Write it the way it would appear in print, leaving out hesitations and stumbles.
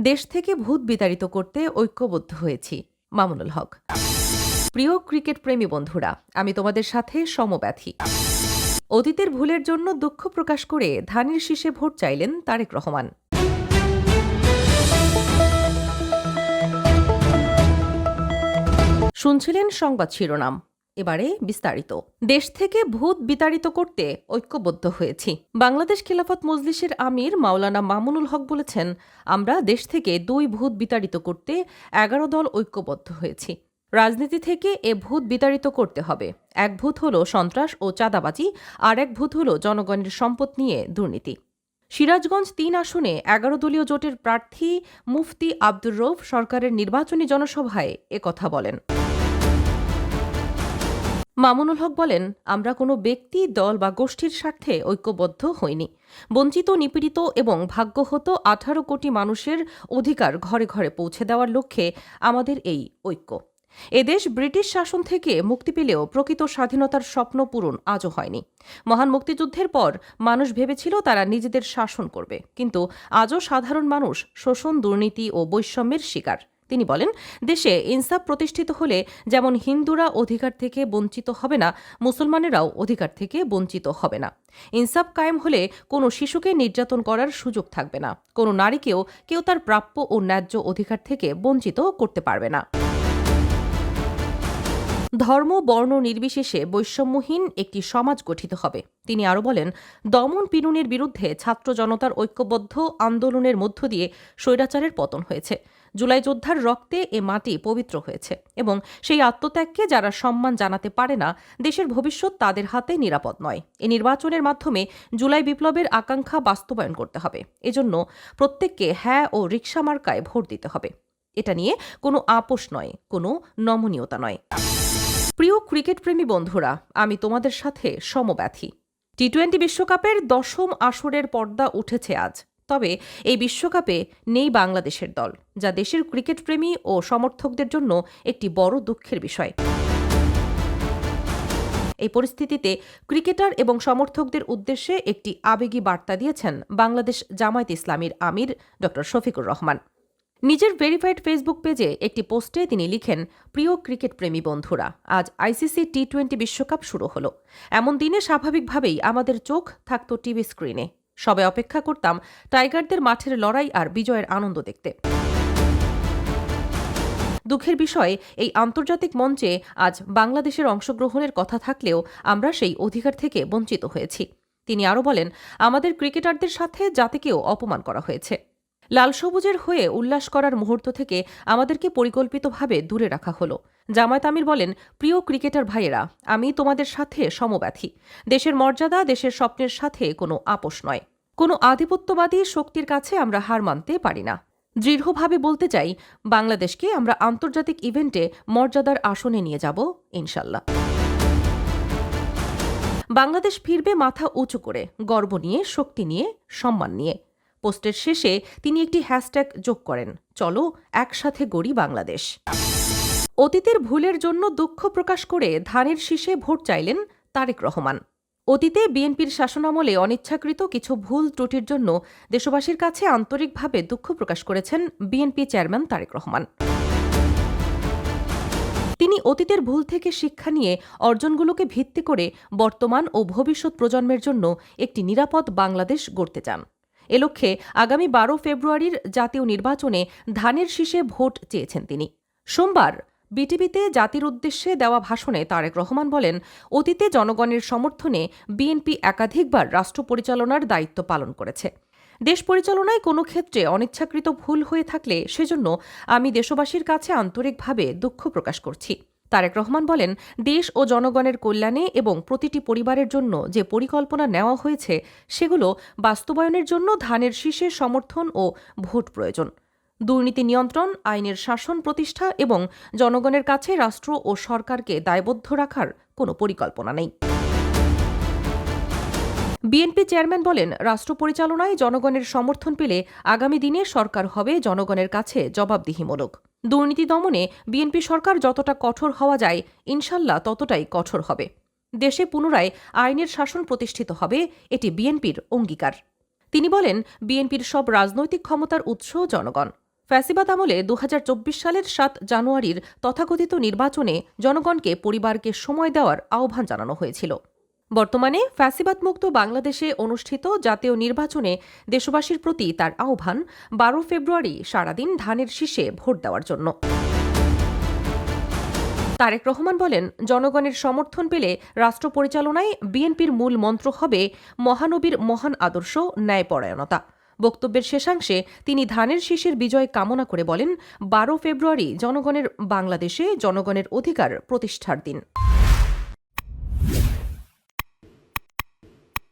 দেশ থেকে ভূত বিতাড়িত করতে ঐক্যবদ্ধ হয়েছি। মামুনুল হক। প্রিয় ক্রিকেট প্রেমী বন্ধুরা, আমি তোমাদের সাথে সমব্যথী। অতীতের ভুলের জন্য দুঃখ প্রকাশ করে ধানের শীষে ভোট চাইলেন তারেক রহমান। শুনছিলেন সংবাদ শিরোনাম, এবারে বিস্তারিত। দেশ থেকে ভূত বিতাড়িত করতে ঐক্যবদ্ধ হয়েছি। বাংলাদেশ খিলাফত মজলিসের আমির মাওলানা মামুনুল হক বলেছেন, আমরা দেশ থেকে 2 ভূত বিতাড়িত করতে 11 দল ঐক্যবদ্ধ হয়েছি। রাজনীতি থেকে এ ভূত বিতাড়িত করতে হবে। এক ভূত হল সন্ত্রাস ও চাঁদাবাজি, আর এক ভূত হল জনগণের সম্পদ নিয়ে দুর্নীতি। সিরাজগঞ্জ 3 আসনে 11 দলীয় জোটের প্রার্থী মুফতি আব্দুর রউফ সরকারের নির্বাচনী জনসভায় একথা বলেন। মামুনুল হক বলেন, আমরা কোনো ব্যক্তি, দল বা গোষ্ঠীর স্বার্থে ঐক্যবদ্ধ হইনি। বঞ্চিত, নিপীড়িত এবং ভাগ্যহত 18 কোটি মানুষের অধিকার ঘরে ঘরে পৌঁছে দেওয়ার লক্ষ্যে আমাদের এই ঐক্য। এদেশ ব্রিটিশ শাসন থেকে মুক্তি পেলেও প্রকৃত স্বাধীনতার স্বপ্ন পূরণ আজও হয়নি। মহান মুক্তিযুদ্ধের পর মানুষ ভেবেছিল তারা নিজেদের শাসন করবে, কিন্তু আজও সাধারণ মানুষ শোষণ, দুর্নীতি ও বৈষম্যের শিকার। তিনি বলেন, দেশে ইনসাফ প্রতিষ্ঠিত হলে যেমন হিন্দুরা অধিকার থেকে বঞ্চিত হবে না, মুসলমানেরাও অধিকার থেকে বঞ্চিত হবে না। ইনসাফ কায়েম হলে কোনো শিশুকে নির্যাতন করার সুযোগ থাকবে না, কোনো নারীকেও কেউ তার প্রাপ্য ও ন্যায্য অধিকার থেকে বঞ্চিত করতে পারবে না। ধর্ম, বর্ণ নির্বিশেষে বৈষম্যহীন একটি সমাজ গঠিত হবে। তিনি আরও বলেন, দমন পীড়নের বিরুদ্ধে ছাত্র জনতার ঐক্যবদ্ধ আন্দোলনের মধ্য দিয়ে স্বৈরাচারের পতন হয়েছে। জুলাই যোদ্ধার রক্তে এ মাটি পবিত্র হয়েছে এবং সেই আত্মত্যাগকে যারা সম্মান জানাতে পারে না, দেশের ভবিষ্যৎ তাদের হাতে নিরাপদ নয়। এ নির্বাচনের মাধ্যমে জুলাই বিপ্লবের আকাঙ্ক্ষা বাস্তবায়ন করতে হবে। এজন্য প্রত্যেককে হ্যাঁ ও রিকশা মার্কায় ভোট দিতে হবে। এটা নিয়ে কোনো আপোষ নয়, কোনো নমনীয়তা নয়। প্রিয় ক্রিকেট প্রেমী বন্ধুরা, আমি তোমাদের সাথে সমব্যথী। টি-20 বিশ্বকাপের 10ম আসরের পর্দা উঠেছে আজ। তবে এই বিশ্বকাপে নেই বাংলাদেশের দল, যা দেশের ক্রিকেট প্রেমী ও সমর্থকদের জন্য একটি বড় দুঃখের বিষয়। এই পরিস্থিতিতে ক্রিকেটার এবং সমর্থকদের উদ্দেশ্যে একটি আবেগী বার্তা দিয়েছেন বাংলাদেশ জামায়াত ইসলামীর আমির ড. শফিকুর রহমান। নিজের ভেরিফাইড ফেসবুক পেজে একটি পোস্টে তিনি লিখেন, প্রিয় ক্রিকেট প্রেমী বন্ধুরা, আজ আইসিসি টি-20 বিশ্বকাপ শুরু হলো। এমন দিনে স্বাভাবিকভাবেই আমাদের চোখ থাকত টিভি স্ক্রিনে। সবাই অপেক্ষা করতাম টাইগারদের মাঠের লড়াই আর বিজয়ের আনন্দ দেখতে। দুঃখের বিষয়, এই আন্তর্জাতিক মঞ্চে আজ বাংলাদেশের অংশগ্রহণের কথা থাকলেও আমরা সেই অধিকার থেকে বঞ্চিত হয়েছি। তিনি আরও বলেন, আমাদের ক্রিকেটারদের সাথে জাতিকেও অপমান করা হয়েছে। লাল সবুজের হয়ে উল্লাস করার মুহূর্ত থেকে আমাদেরকে পরিকল্পিতভাবে দূরে রাখা হলো। জামায়াত আমির বলেন, প্রিয় ক্রিকেটার ভাইয়েরা, আমি তোমাদের সাথে সমব্যথী। দেশের মর্যাদা, দেশের স্বপ্নের সাথে কোনো আপোষ নয়। কোনো আধিপত্যবাদী শক্তির কাছে আমরা হার মানতে পারি না। দৃঢ়ভাবে বলতে চাই, বাংলাদেশকে আমরা আন্তর্জাতিক ইভেন্টে মর্যাদার আসনে নিয়ে যাব ইনশাল্লাহ। বাংলাদেশ ফিরবে মাথা উঁচু করে, গর্ব নিয়ে, শক্তি নিয়ে, সম্মান নিয়ে। পোস্টের শেষে তিনি একটি হ্যাশট্যাগ যোগ করেন, চলো একসাথে গড়ি বাংলাদেশ। অতীতের ভুলের জন্য দুঃখ প্রকাশ করে ধানের শীষে ভোট চাইলেন তারেক রহমান। অতীতে বিএনপির শাসনামলে অনিচ্ছাকৃত কিছু ভুল ত্রুটির জন্য দেশবাসীর কাছে আন্তরিকভাবে দুঃখ প্রকাশ করেছেন বিএনপি চেয়ারম্যান তারেক রহমান। তিনি অতীতের ভুল থেকে শিক্ষা নিয়ে অর্জনগুলোকে ভিত্তি করে বর্তমান ও ভবিষ্যৎ প্রজন্মের জন্য একটি নিরাপদ বাংলাদেশ গড়তে চান। এ লক্ষ্যে আগামী 12 ফেব্রুয়ারির জাতীয় নির্বাচনে ধানের শীষে ভোট চেয়েছেন তিনি। সোমবার বিটিভিতে জাতির উদ্দেশ্যে দেওয়া ভাষণে তারেক রহমান বলেন, অতীতে জনগণের সমর্থনে বিএনপি একাধিকবার রাষ্ট্র পরিচালনার দায়িত্ব পালন করেছে। দেশ পরিচালনায় কোনো ক্ষেত্রে অনিচ্ছাকৃত ভুল হয়ে থাকলে সেজন্য আমি দেশবাসীর কাছে আন্তরিকভাবে দুঃখ প্রকাশ করছি। তারেক রহমান বলেন, দেশ ও জনগণের কল্যাণে এবং প্রতিটি পরিবারের জন্য যে পরিকল্পনা নেওয়া হয়েছে সেগুলো বাস্তবায়নের জন্য ধানের শীষের সমর্থন ও ভোট প্রয়োজন। দুর্নীতি নিয়ন্ত্রণ, আইনের শাসন প্রতিষ্ঠা এবং জনগণের কাছে রাষ্ট্র ও সরকারকে দায়বদ্ধ রাখার কোনো পরিকল্পনা নেই। বিএনপি চেয়ারম্যান বলেন, রাষ্ট্র পরিচালনায় জনগণের সমর্থন পেলে আগামী দিনে সরকার হবে জনগণের কাছে জবাবদিহিমূলক। দুর্নীতি দমনে বিএনপি সরকার যতটা কঠোর হওয়া যায়, ইনশাল্লাহ ততটাই কঠোর হবে। দেশে পুনরায় আইনের শাসন প্রতিষ্ঠিত হবে, এটি বিএনপির অঙ্গীকার। তিনি বলেন, বিএনপির সব রাজনৈতিক ক্ষমতার উৎস জনগণ। ফ্যাসিবাদ আমলে ২০২৪ সালের ৭ জানুয়ারির তথাকথিত নির্বাচনে জনগণকে পরিবারকে সময় দেওয়ার আহ্বান জানানো হয়েছিল। বর্তমানে ফ্যাসিবাদমুক্ত বাংলাদেশে অনুষ্ঠিত জাতীয় নির্বাচনে দেশবাসীর প্রতি তার আহ্বান ১২ ফেব্রুয়ারি সারাদিন ধানের শীষে ভোট দেওয়ার জন্য। তারেক রহমান বলেন, জনগণের সমর্থন পেলে রাষ্ট্র পরিচালনায় বিএনপির মূল মন্ত্র হবে মহানবীর মহান আদর্শ, ন্যায়পরায়ণতা। বক্তব্যের শেষাংশে তিনি ধানের শীষের বিজয় কামনা করে বলেন, ১২ ফেব্রুয়ারি জনগণের বাংলাদেশে জনগণের অধিকার প্রতিষ্ঠার দিন।